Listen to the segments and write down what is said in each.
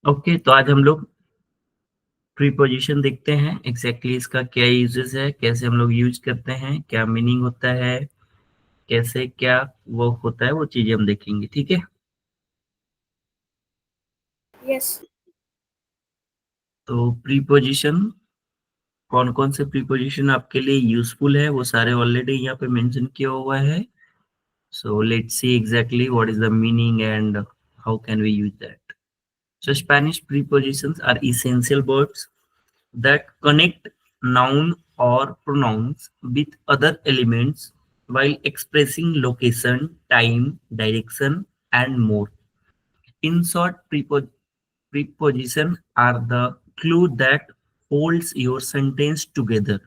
Okay, तो आज हम लोग प्रीपोजिशन देखते हैं एग्जैक्टली इसका क्या यूजेस है, कैसे हम लोग यूज करते हैं, क्या मीनिंग होता है, कैसे क्या वो होता है, वो चीजें हम देखेंगे। ठीक है, यस। तो प्रीपोजिशन, कौन कौन से प्रीपोजिशन आपके लिए यूजफुल है वो सारे ऑलरेडी यहाँ पे मेंशन किया हुआ है। So let's see exactly what is the meaning and how can we use that. So Spanish prepositions are essential words that connect noun or pronouns with other elements while expressing location, time, direction, and more. In short, prepositions are the glue that holds your sentence together,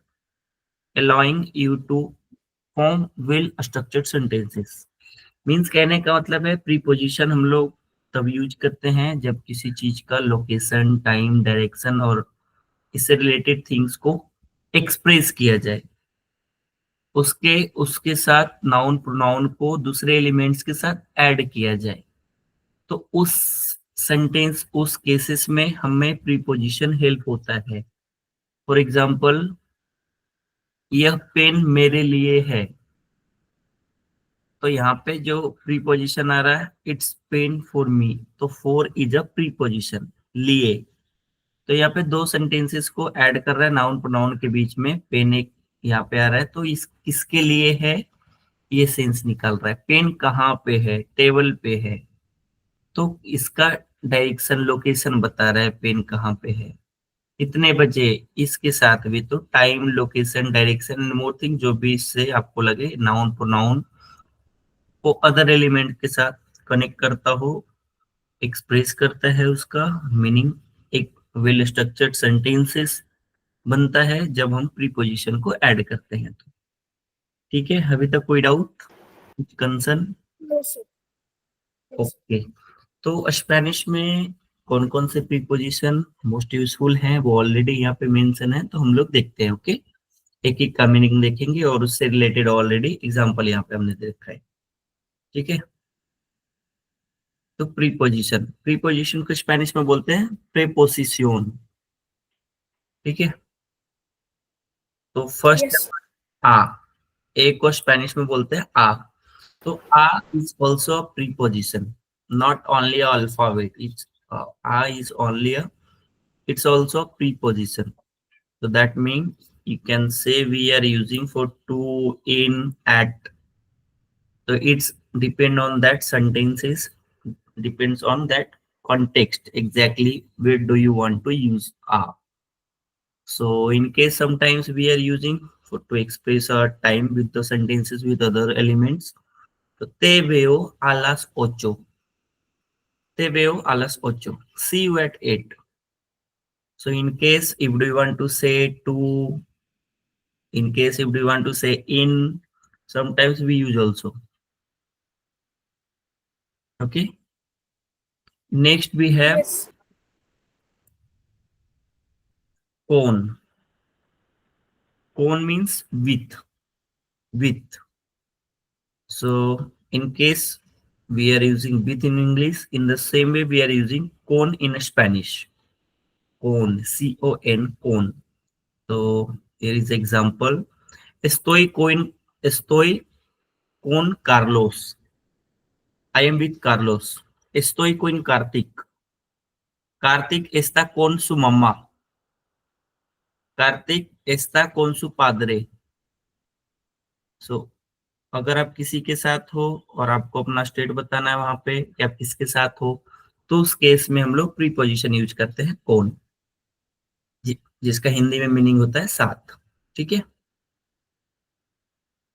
allowing you to form well-structured sentences. Means कहने का मतलब है preposition हम लोग तब use करते हैं जब किसी चीज का लोकेशन, टाइम, डायरेक्शन और इससे रिलेटेड थिंग्स को एक्सप्रेस किया जाए, उसके उसके साथ नाउन प्रोनाउन को दूसरे एलिमेंट्स के साथ ऐड किया जाए, तो उस सेंटेंस, उस केसेस में हमें प्रीपोजिशन हेल्प होता है। फॉर एग्जाम्पल, यह पेन मेरे लिए है, तो यहाँ पे जो प्रीपोजिशन आ रहा है इट्स पेन फॉर मी, तो फॉर इज अ प्रीपोजिशन, लिए। तो यहाँ पे दो सेंटेंसेस को ऐड कर रहा है नाउन प्रोनाउन के बीच में, पेन एक यहाँ पे आ रहा है, तो इस किसके लिए है ये सेंस निकाल रहा है। पेन कहाँ पे है, टेबल पे है, तो इसका डायरेक्शन, लोकेशन बता रहा है पेन कहाँ पे है, कितने बजे, इसके साथ भी तो time, location, direction, more thing जो भी इससे आपको लगे नाउन प्रोनाउन को अदर एलिमेंट के साथ कनेक्ट करता हो, एक्सप्रेस करता है, उसका मीनिंग एक वेल स्ट्रक्चर्ड सेंटेंसेस बनता है जब हम प्रीपोजिशन को ऐड करते हैं। तो ठीक है, अभी तक कोई डाउट, कुछ concern? No sir. Yes. Okay, तो स्पेनिश में कौन कौन से प्रीपोजिशन मोस्ट यूजफुल हैं वो ऑलरेडी यहाँ पे मेंशन है, तो हम लोग देखते हैं। ओके, एक एक का मीनिंग देखेंगे और उससे रिलेटेड ऑलरेडी एग्जांपल यहाँ पे हमने दे रखा है। ठीक है, तो प्रीपोजिशन, प्रीपोजिशन को स्पेनिश में बोलते हैं प्रेपोजिशन। ठीक है, तो फर्स्ट यस। आ, ए को स्पेनिश में बोलते हैं आ, तो आ is also a preposition, not only alphabet, it's आ is only a, it's also a preposition, so that means you can say we are using for to, in, at, so it's depend on that sentences, depends on that context, exactly where do you want to use are. So in case sometimes we are using for to express our time with the sentences with other elements, so te veo a las ocho, te veo a las ocho, see you at 8. So in case if do you want to say to, in case if we want to say in, sometimes we use also. Okay, next we have yes. con. Con means with. So in case we are using with in English, in the same way we are using con in Spanish. Con, C-O-N, con. So here is example: estoy con Carlos. I am with Carlos. Estoy con Kartik. Kartik está con su mamá. Kartik está con su padre. सो अगर आप किसी के साथ हो और आपको अपना state बताना है वहां पे कि आप किसके साथ हो, तो उस केस में हम लोग प्रीपोजिशन यूज करते हैं कौन, जिसका हिंदी में मीनिंग होता है साथ। ठीक है,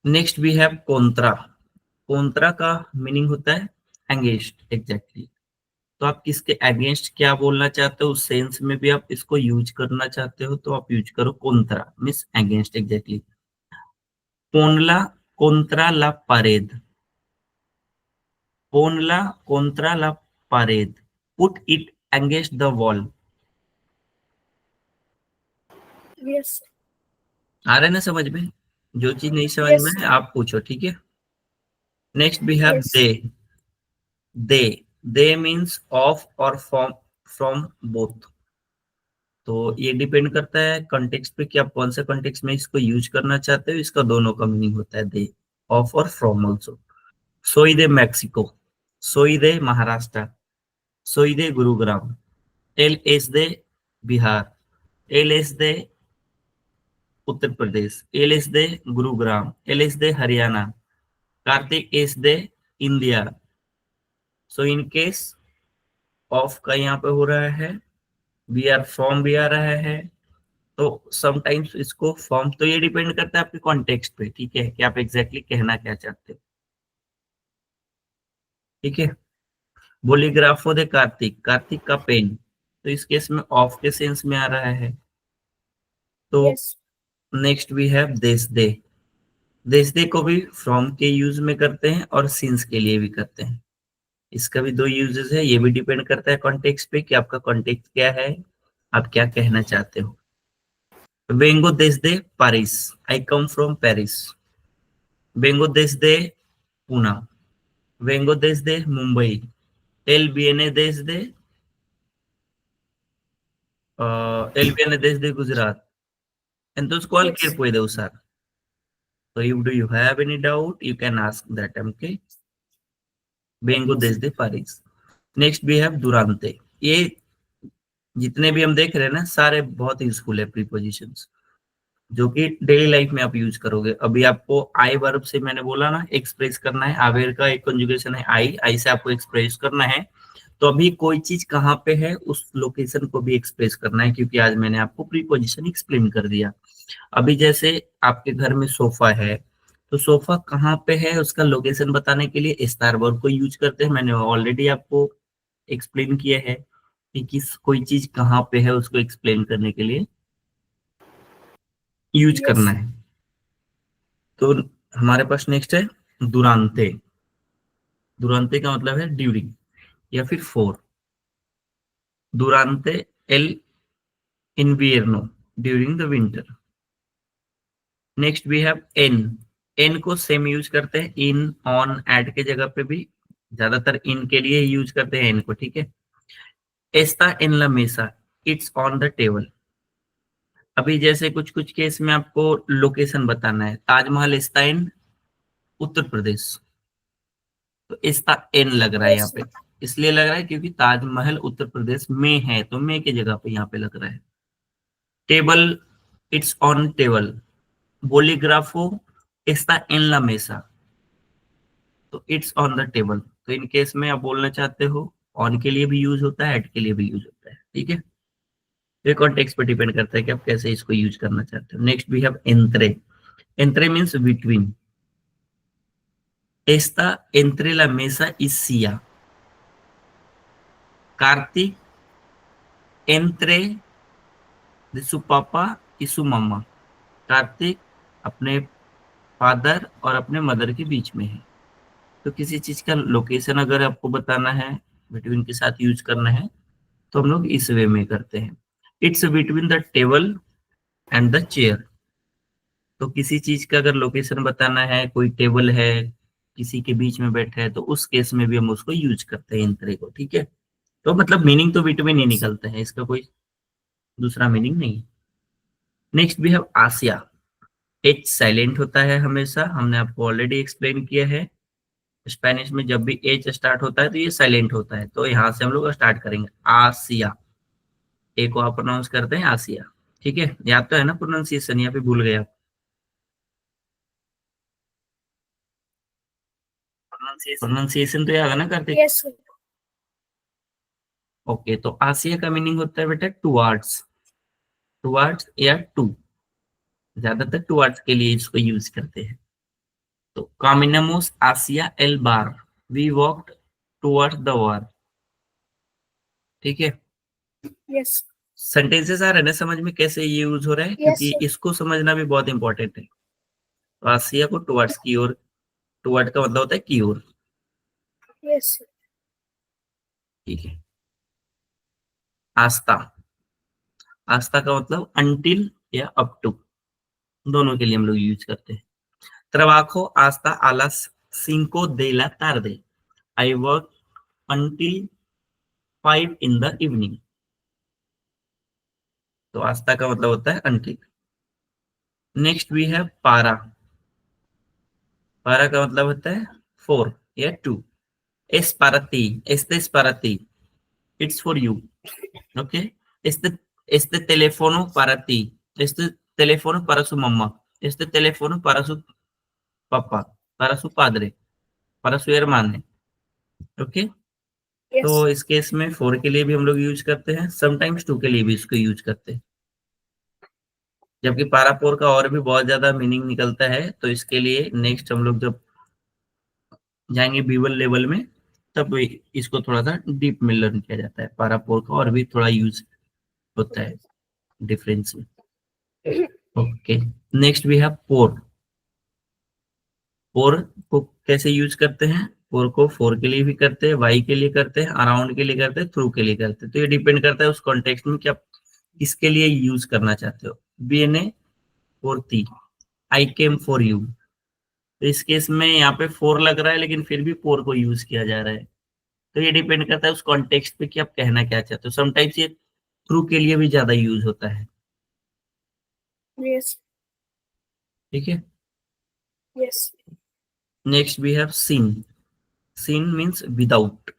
नेक्स्ट वी हैव कॉन्ट्रा। कॉन्ट्रा का मीनिंग होता है अगेंस्ट, एग्जैक्टली। तो आप किसके अगेंस्ट क्या बोलना चाहते हो, उस सेंस में भी आप इसको यूज करना चाहते हो तो आप यूज करो कॉन्ट्रा, मीन्स अगेंस्ट, एग्जैक्टली। पोनला contra la pared. Ponla contra la pared. Put it against the wall. Yes. आ रहा है ना समझ में? जो चीज नहीं समझ यस में है सर। आप पूछो। ठीक है, नेक्स्ट वी हैव यस। दे। दे मीन्स ऑफ और फ्रॉम बोथ। तो ये डिपेंड करता है कॉन्टेक्स्ट पे कि आप कौन से कॉन्टेक्स्ट में इसको यूज करना चाहते हो। इसका दोनों का मीनिंग होता है, दे, ऑफ और फ्रॉम ऑल्सो। सोई दे मैक्सिको, सोई दे महाराष्ट्र, सोई दे गुरुग्राम, एल एस दे बिहार, एल एस दे उत्तर प्रदेश, एल एस दे गुरुग्राम, एल एस दे हरियाणा, कार्तिक एस दे India. So in case of का यहाँ पे हो रहा है, वी आर फ्रॉम भी आ रहा है, तो समटाइम्स इसको फॉर्म, तो ये डिपेंड करता है आपके कॉन्टेक्स्ट पे, ठीक है, कि आप एग्जैक्टली कहना क्या चाहते हो। ठीक है, बोलीग्राफो दे कार्तिक, कार्तिक का पेन, तो इस केस में ऑफ के सेंस में आ रहा है। तो Yes. नेक्स्ट वी हैव देश दे, देश दे को भी फ्रॉम के यूज में करते हैं और सिंस के लिए भी करते हैं। इसका भी दो यूजेस है, ये भी डिपेंड करता है कॉन्टेक्स्ट पे कि आपका कॉन्टेक्स्ट क्या है, आप क्या कहना चाहते हो। Wego desde Paris, I come from Paris. Vengo desde Pune. Vengo desde Mumbai. Él viene desde él viene desde Gujarat. Entonces, cualquier Yes. puede usar. So, if do you have any doubt, you can ask that. Okay. Vengo Yes. desde Paris. Next we have durante. ये जितने भी हम देख रहे हैं ना, सारे बहुत यूजफुल है प्रीपोजिशंस, जो कि डेली लाइफ में आप यूज करोगे। अभी आपको आई वर्ब से मैंने बोला ना एक्सप्रेस करना है, आवेर का एक कंजुगेशन है आई, आई से आपको एक्सप्रेस करना है। तो अभी कोई चीज कहाँ पे है उस लोकेशन को भी एक्सप्रेस करना है, क्योंकि आज मैंने आपको प्रीपोजिशन एक्सप्लेन कर दिया। अभी जैसे आपके घर में सोफा है, तो सोफा कहाँ पे है उसका लोकेशन बताने के लिए स्टार वर्ब को यूज करते हैं। मैंने ऑलरेडी आपको एक्सप्लेन किया है कि किस कोई चीज कहाँ पे है उसको एक्सप्लेन करने के लिए यूज करना Yes. है। तो हमारे पास नेक्स्ट है दुरांते। दुरांते का मतलब है ड्यूरिंग या फिर फोर। दुरांते एल इन्वियर्नो, during the winter. Next we have एन। एन को सेम यूज करते हैं इन, ऑन, एट के जगह पे भी, ज्यादातर इन के लिए यूज करते हैं एन को, ठीक है। एस्ता इन ला मेसा, इट्स ऑन द टेबल। अभी जैसे कुछ कुछ केस में आपको लोकेशन बताना है, ताजमहल एस्ता इन उत्तर प्रदेश, तो इसका एन लग रहा है यहाँ Yes. पे, इसलिए लग रहा है क्योंकि ताजमहल उत्तर प्रदेश में है, तो में की जगह पे यहाँ पे लग रहा है। Table, it's on table. बोलीग्राफो está en la mesa, तो इट्स ऑन द टेबल। तो इन केस में आप बोलना चाहते हो, ऑन के लिए भी यूज होता है, एट के लिए भी यूज होता है, ठीक है। ये कॉन्टेक्स्ट पे डिपेंड करता है कि आप कैसे इसको यूज करना चाहते हो। नेक्स्ट वी हैव एंट्रे। एंट्रे means between. Está entre la mesa y silla. Kartik entre de su papá y su mamá। Kartik अपने फादर और अपने मदर के बीच में है। तो किसी चीज का लोकेशन अगर आपको बताना है, बिटवीन के साथ यूज करना है, तो हम लोग इस वे में करते हैं। It's between the table and the chair. तो किसी चीज का अगर लोकेशन बताना है, कोई टेबल है किसी के बीच में बैठा है, तो उस केस में भी हम उसको यूज करते हैं इन तरह को, ठीक है। तो मतलब मीनिंग तो बिटवीन ही Yes. निकलता है, इसका कोई दूसरा मीनिंग नहीं। नेक्स्ट भी है आसिया। एच साइलेंट होता है हमेशा, हमने आपको ऑलरेडी एक्सप्लेन किया है। स्पेनिश में जब भी एच स्टार्ट होता है तो ये साइलेंट होता है, तो यहाँ से हम लोग स्टार्ट करेंगे आसिया। ए को आप प्रोनाउंस करते हैं आसिया, ठीक है। याद तो है ना प्रोनाउंसिएशन, यहाँ पे भूल गए आप? प्रोनाउंसिएशन तो याद है ना करते? Yes. Sir. ओके, तो आसिया का मीनिंग होता है बेटा टुवार्ड्स, टुवार्ड्स या टू, ज्यादातर टुवार्ड्स के लिए इसको यूज करते हैं। तो कामिनमोस आसिया एल बार, we walked towards the bar, ठीक है। Yes. सेंटेंसेस आ रहे हैं ना समझ में कैसे ये यूज हो रहा है, Yes. क्योंकि Sir. इसको समझना भी बहुत इंपॉर्टेंट है। तो आसिया को टुवर्ड्स की ओर, टुवर्ड का मतलब होता है की ओर, Yes. Sir. ठीक है। आस्था, आस्था का मतलब अंटिल या अप टू, दोनों के लिए हम लोग यूज करते हैं। trabajo hasta a las 5 de la tarde, I work until 5 in the evening। तो hasta का मतलब होता है until। Next we have para। para का मतलब होता है 4 या 2। es para ti, este es para ti, it's for you, okay। este teléfono para ti, este teléfono para su mamá, este teléfono para su papá, para su padre, para su hermano, okay. तो Yes. इस case में 4 के लिए भी हम लोग use करते हैं, समटाइम्स 2 के लिए भी इसको यूज करते हैं। जबकि पारापोर का और भी बहुत ज्यादा मीनिंग निकलता है, तो इसके लिए नेक्स्ट हम लोग जब जाएंगे B1 लेवल में, तब इसको थोड़ा सा डीप में लर्न किया जाता है। पारापोर का और भी थोड़ा यूज होता है डिफरेंस में। ओके, नेक्स्ट वी हैव पोर। पोर को कैसे यूज करते हैं? पोर को फोर के लिए भी करते हैं, वाई के लिए करते हैं, अराउंड के लिए करते हैं, थ्रू के लिए करते हैं। तो ये डिपेंड करता है उस कॉन्टेक्स्ट में कि आप किसके लिए यूज करना चाहते हो। BNA फॉर ती, आई केम फॉर यू। तो इस केस में यहाँ पे फोर लग रहा है, लेकिन फिर भी फोर को यूज किया जा रहा है। तो ये डिपेंड करता है उस कॉन्टेक्स्ट पे कि आप कहना क्या चाहते हो। समटाइम्स ये थ्रू के लिए भी ज्यादा यूज होता है। Yes. ठीक है, Yes. नेक्स्ट वी हैव सिन। सिन मीन्स विदाउट।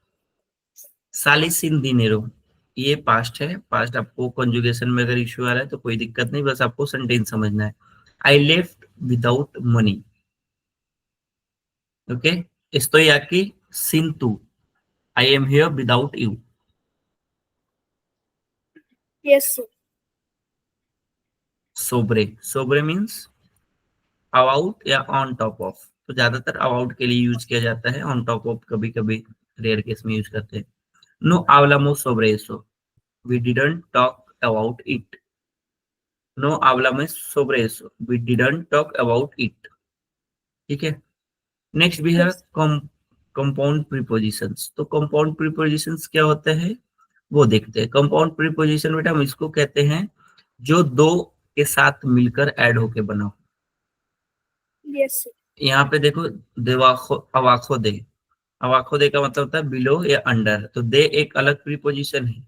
साली सिन दिनेरो, ये पास्ट है। पास्ट आपको कंजुगेशन में अगर इश्यू आ रहा है तो कोई दिक्कत नहीं, बस आपको सेंटेंस समझना है। I left without money, okay. estoy aquí sin tú, I am here without you। Yes, sir. सोब्रे, सोब्रे मीन्स अबाउट या ऑन टॉप ऑफ। तो ज्यादातर अबाउट के लिए यूज किया जाता है, ऑन टॉप ऑफ कभी कभी रेयर केस में यूज करते हैं। नो hablamos sobre eso, we didn't talk about it। नो hablamos sobre eso, we didn't talk about it। ठीक है, नेक्स्ट भी है Yes. Compound prepositions. तो कंपाउंड प्रीपोजिशंस क्या होते हैं वो देखते हैं। कंपाउंड प्रीपोजिशन बेटा हम इसको कहते हैं जो दो के साथ मिलकर ऐड होके बना हो। Yes, sir. यहाँ पे देखो, देवाखो, अवाखो दे। अवाखो दे का मतलब होता है बिलो या अंडर। तो दे एक अलग प्रीपोजिशन है,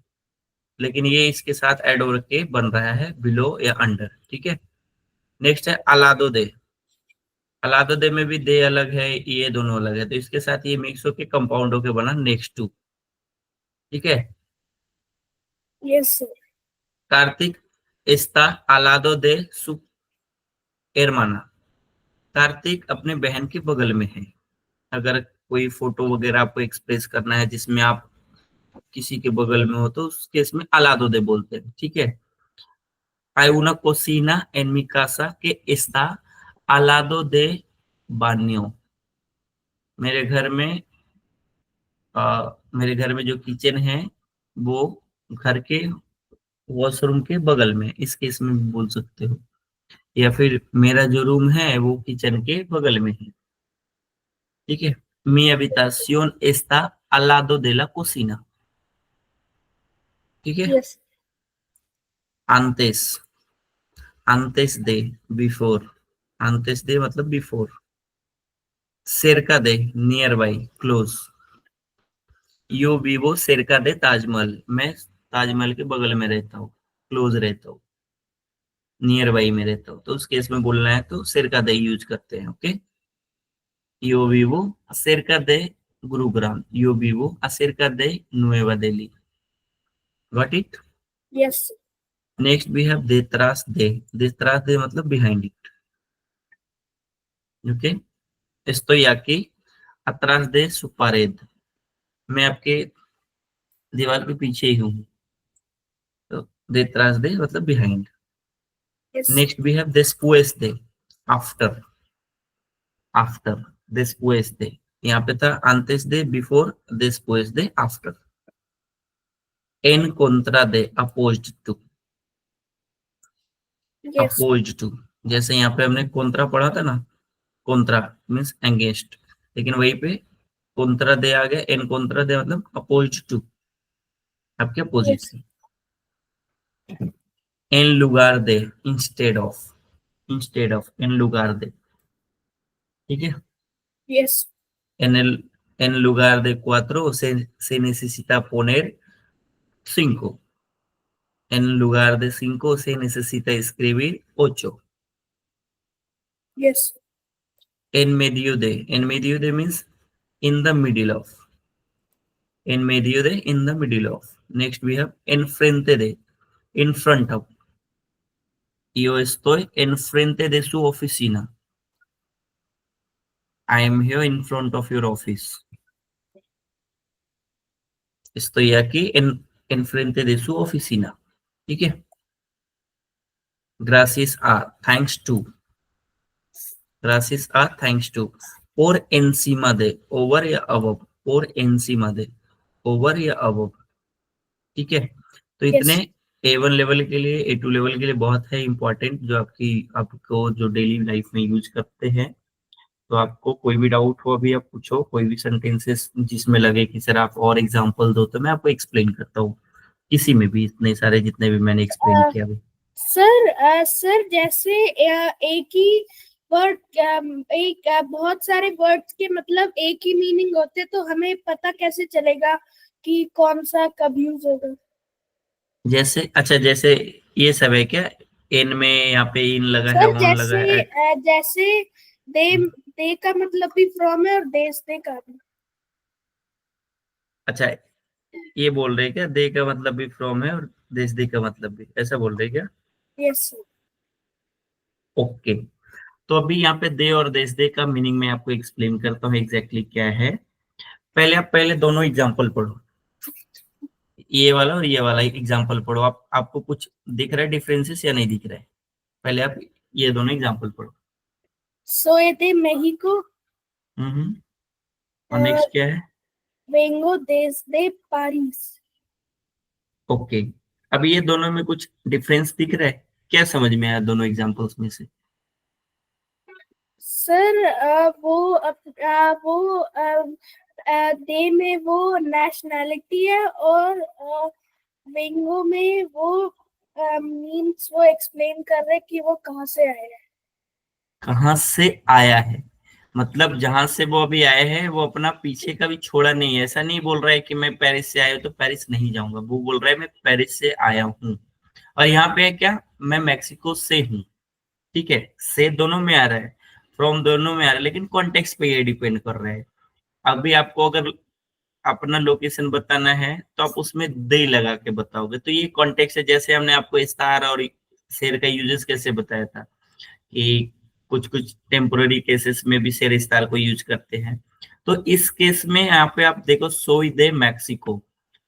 लेकिन ये इसके साथ ऐड हो के बन रहा है बिलो या अंडर। ठीक है, नेक्स्ट है अलादो दे। अलादो दे में भी दे अलग है, ये दोनों अलग है, तो इसके साथ ये मिक्स होके कंपाउंड होके बना नेक्स्ट टू। ठीक है, Yes, sir. Kartik está al lado de su hermana। Kartik अपने बहन के बगल में है। अगर कोई फोटो वगैरह आपको एक्सप्रेस करना है जिसमें आप किसी के बगल में हो, तो उस केस में अलादो दे बोलते हैं। ठीक है, hay una cocina en mi casa que está al lado de baño। मेरे घर में मेरे घर में जो किचन है वो घर के वॉशरूम के बगल में, इस केस में भी बोल सकते हो। या फिर मेरा जो रूम है वो किचन के बगल में है। ठीक है, mi habitación está al lado de la cocina। ठीक है, Yes. antes, antes de, before। antes de मतलब before। cerca de, nearby, close। yo vivo cerca de Taj Mahal, मैं ताजमहल के बगल में रहता हूँ, क्लोज रहता हूँ, नियर बाई में रहता हूँ। तो उस केस में बोलना है तो cerca de यूज करते हैं। Okay, yo vivo cerca de Gurugram, yo vivo cerca de Nueva Delhi। Got it. Yes, sir. Next we have देत्रास दे। देत्रास दे मतलब behind it. Okay, estoy aquí atrás de su pared, मैं आपके दीवार के पीछे ही हूँ। तो देत्रास दे मतलब behind. Yes, sir. Next we have después de, after. After, después de। यहाँ पे था antes de, before, después de, after। en contra de, opposed to। Yes, sir. opposed to, जैसे यहाँ पे हमने contra पढ़ा था ना, contra मीन्स against, लेकिन वहीं पे contra de आ गया। en contra de मतलब opposed to, आपके अपोजिट Yes. से। en lugar de, instead of, instead of, en lugar de। ठीक है, Yes. en el en lugar de cuatro se necesita poner 5. En lugar de 5 se necesita escribir 8. Yes. En medio de. En medio de means in the middle of. En medio de, in the middle of. Next we have enfrente de, in front of. Yo estoy enfrente de su oficina. I am here in front of your office. Estoy aquí enfrente de su oficina. ठीक है? Gracias a, thanks to. Gracias a, thanks to. Por encima de, over या above. Por encima de, over या above. ठीक है? तो इतने Yes. A1 level के लिए, A2 लेवल के लिए बहुत है इंपॉर्टेंट, जो आपको जो डेली लाइफ में यूज करते हैं. तो आपको कोई भी डाउट हो अभी आप पूछो, कोई भी सेंटेंसेस जिसमें लगे कि सर आप और एग्जांपल दो, तो मैं आपको एक्सप्लेन करता हूँ किसी में भी, इतने सारे जितने भी मैंने एक्सप्लेन किया अभी. सर जैसे एक ही वर्ड, बहुत सारे वर्ड्स के मतलब एक ही मीनिंग होते, तो हमें पता कैसे चलेगा कि कौन सा कब यूज होगा? जैसे अच्छा, जैसे ये सब है क्या, इन में यहाँ पे इन लगा है, सर ऑन लगा है. जैसे दे का मतलब भी फ्रॉम है और देश दे का भी. अच्छा, ये बोल रहे हैं क्या, दे का मतलब भी फ्रॉम है और देश दे का मतलब भी, ऐसा बोल रहे हैं क्या? यस. ओके. तो अभी यहाँ पे दे और देश दे का मीनिंग मैं आपको एक्सप्लेन करता हूँ एग्जैक्टली क्या है. पहले दोनों एग्जांपल पढ़ो, ये वाला और ये वाला एग्जांपल पढ़ो. आपको कुछ दिख रहा है डिफरेंसेस या नहीं दिख रहा है? पहले आप ये दोनों एग्जांपल पढ़ो. सोए दे मेहिको, और नेक्स्ट क्या है? वेंगो देश दे पारिस. ओके. अभी ये दोनों में कुछ डिफरेंस दिख रहा है? क्या समझ में आया दोनों एग्जांपल्स में से? सर दे में वो नेशनैलिटी है, और वेंगो में वो मीन्स वो एक्सप्लेन कर रहे कि वो कहाँ से आए हैं. कहाँ से आया है मतलब जहां से वो अभी आए हैं वो अपना पीछे का भी छोड़ा नहीं है. ऐसा नहीं बोल रहा है कि मैं पेरिस से आया हूँ तो पेरिस नहीं जाऊंगा, वो बोल रहा है मैं पेरिस से आया हूँ. और यहाँ पे है क्या, मैं मैक्सिको से हूँ. ठीक है, से दोनों में आ रहा है, फ्रॉम दोनों में आ रहा है, लेकिन कॉन्टेक्स्ट पे ये डिपेंड कर रहा है. अभी आपको अगर अपना लोकेशन बताना है तो आप उसमें दे लगा के बताओगे, तो ये कॉन्टेक्स्ट है. जैसे हमने आपको स्टार और शेर का यूजेस कैसे बताया था कि कुछ कुछ टेम्पोररी केसेस में भी शेर स्टार को यूज करते हैं. तो इस केस में यहाँ पे आप देखो सोई दे मैक्सिको,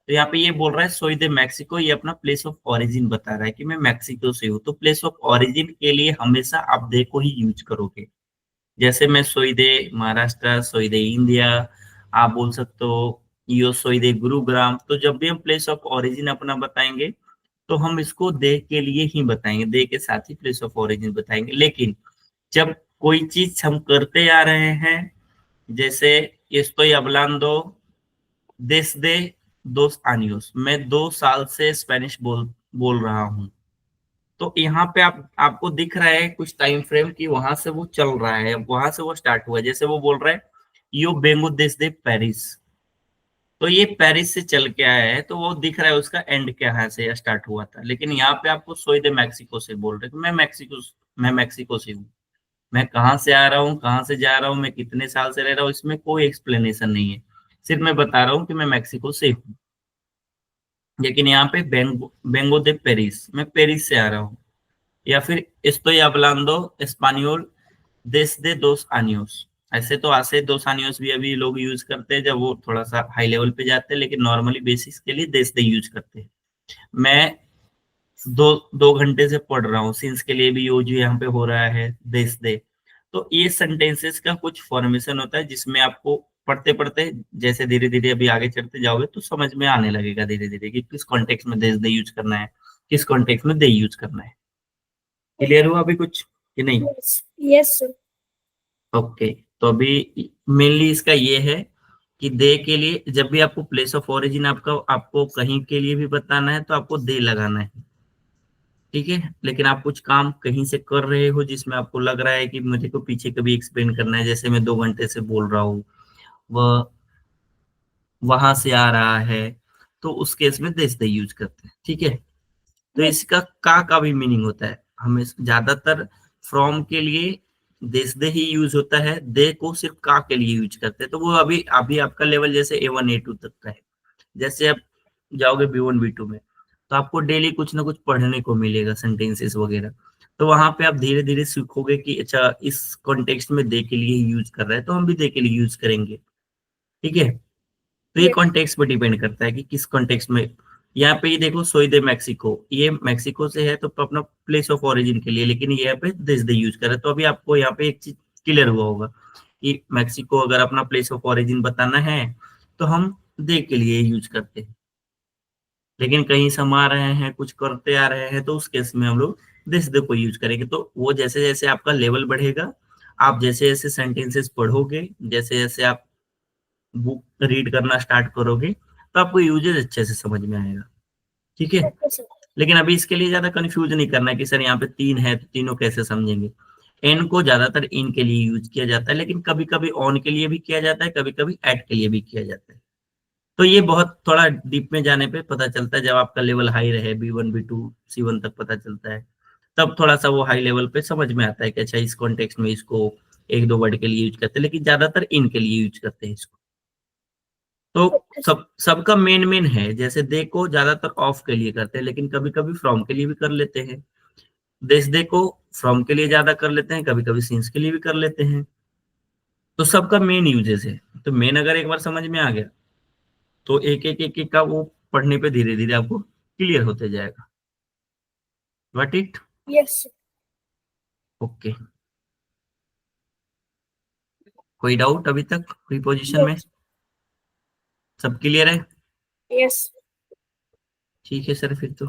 तो यहाँ पे ये बोल रहा है सोई दे मैक्सिको, ये अपना प्लेस ऑफ ओरिजिन बता रहा है कि मैं मैक्सिको से हूँ. तो प्लेस ऑफ ओरिजिन के लिए हमेशा आप दे को ही यूज करोगे. जैसे मैं सोई दे महाराष्ट्र, सोई दे इंडिया, आप बोल सकते हो यो सोई दे गुरुग्राम. तो जब भी हम प्लेस ऑफ ओरिजिन अपना बताएंगे तो हम इसको दे के लिए ही बताएंगे, दे के साथ ही प्लेस ऑफ ओरिजिन बताएंगे. लेकिन जब कोई चीज हम करते आ रहे हैं, जैसे estoy hablando desde 2 años, मैं 2 साल से स्पेनिश बोल रहा हूँ. तो यहाँ पे आपको दिख रहा है कुछ टाइम फ्रेम कि वहां से वो चल रहा है, वहां से वो स्टार्ट हुआ है. जैसे वो बोल रहा है यो बेंगो desde पेरिस, तो ये पेरिस से चल के आया है, तो वो दिख रहा है उसका एंड कहाँ से स्टार्ट हुआ था. लेकिन यहाँ पे आपको सोई दे मैक्सिको से बोल रहे कि मैं मैक्सिको से हूँ. मैं कहाँ से आ रहा हूँ, कहाँ से जा रहा हूँ, मैं कितने साल से रह रहा हूँ, इसमें कोई एक्सप्लेनेशन नहीं है. सिर्फ मैं बता रहा हूँ कि मैं मैक्सिको से हूँ. लेकिन यहाँ पे बेंगो दे पेरिस, मैं पेरिस से आ रहा हूँ. या फिर estoy hablando español desde 2 años. ऐसे तो आसे 2 años भी अभी लोग यूज करते हैं जब वो थोड़ा सा हाई लेवल पे जाते हैं, लेकिन नॉर्मली बेसिस के लिए desde यूज करते हैं. मैं 2 घंटे से पढ़ रहा हूँ, सिंस के लिए भी यूज यहाँ पे हो रहा है desde. तो ये सेंटेंसेस का कुछ फॉर्मेशन होता है जिसमें आपको पढ़ते पढ़ते जैसे धीरे धीरे अभी आगे चढ़ते जाओगे तो समझ में आने लगेगा धीरे धीरे कि किस कॉन्टेक्स्ट में desde यूज करना है, किस कॉन्टेक्स्ट में दे यूज करना है. क्लियर हुआ अभी कुछ कि नहीं? Yes sir. ओके. तो अभी मेनली इसका ये है कि दे के लिए जब भी आपको प्लेस ऑफ ओरिजिन आपको कहीं के लिए भी बताना है तो आपको दे लगाना है. ठीक है, लेकिन आप कुछ काम कहीं से कर रहे हो जिसमें आपको लग रहा है कि मुझे को पीछे कभी एक्सप्लेन करना है, जैसे मैं 2 घंटे से बोल रहा हूँ, वह वहां से आ रहा है, तो उस केस में दिस दे यूज करते हैं, ठीक है। तो Yes. इसका का भी मीनिंग होता है, हमें ज्यादातर फ्रॉम के लिए दिस दे ही यूज होता है, दे को सिर्फ का के लिए यूज करते हैं। तो वो अभी अभी आपका लेवल जैसे A1 A2 तक का है, जैसे आप जाओगे B1 B2 में तो आपको डेली कुछ ना कुछ पढ़ने को मिलेगा, सेंटेंसेस वगैरह। तो वहां पे आप धीरे धीरे सीखोगे कि अच्छा इस कॉन्टेक्स्ट में दे के लिए यूज कर रहा है तो हम भी दे के लिए यूज करेंगे, ठीक है। तो ये Yes. कॉन्टेक्स्ट पे डिपेंड करता है कि किस कॉन्टेक्स्ट में। यहाँ पे ये देखो सोई दे मैक्सिको, ये मैक्सिको से है तो अपना प्लेस ऑफ ओरिजिन के लिए, लेकिन यहाँ पे दिस दे यूज कर रहा है। तो अभी आपको यहाँ पे एक चीज क्लियर हुआ होगा कि मैक्सिको अगर अपना प्लेस ऑफ ओरिजिन बताना है तो हम दे के लिए यूज करते हैं, लेकिन कहीं समा रहे हैं कुछ करते आ रहे हैं तो उस केस में हम लोग दिस दे को यूज करेंगे। तो वो जैसे जैसे आपका लेवल बढ़ेगा, आप जैसे जैसे सेंटेंसेस पढ़ोगे, जैसे जैसे आप बुक रीड करना स्टार्ट करोगे तो आपको यूजेस अच्छे से समझ में आएगा, ठीक है। Okay, sir. लेकिन अभी इसके लिए ज्यादा कंफ्यूज नहीं करना है कि सर यहाँ पे 3 है तो तीनों कैसे समझेंगे। एन को ज्यादातर इन के लिए यूज किया जाता है, लेकिन कभी कभी ऑन के लिए भी किया जाता है, कभी कभी एट के लिए भी किया जाता है। तो ये बहुत थोड़ा डीप में जाने पे पता चलता है, जब आपका लेवल हाई रहे B1 B2 C1 तक पता चलता है, तब थोड़ा सा वो हाई लेवल पे समझ में आता है कि अच्छा इस कॉन्टेक्स्ट में इसको एक दो वर्ड के लिए यूज करते हैं, लेकिन ज्यादातर इन के लिए यूज करते हैं इसको। तो Okay, sir. सबका मेन मेन है, जैसे दे को ज्यादातर ऑफ के लिए करते हैं, लेकिन कभी कभी फ्रॉम के लिए भी कर लेते हैं। दिस दे को फ्रॉम के लिए ज्यादा कर लेते हैं, कभी कभी सिंस के लिए भी कर लेते हैं। तो सबका मेन यूजेस है। तो मेन अगर एक बार समझ में आ गया तो एक एक का वो पढ़ने पे धीरे धीरे आपको क्लियर होते जाएगा। Got it? Yes, sir. Okay. कोई डाउट अभी तक कोई पोजीशन में? Yes. सब क्लियर है? Yes. ठीक है सर, फिर तो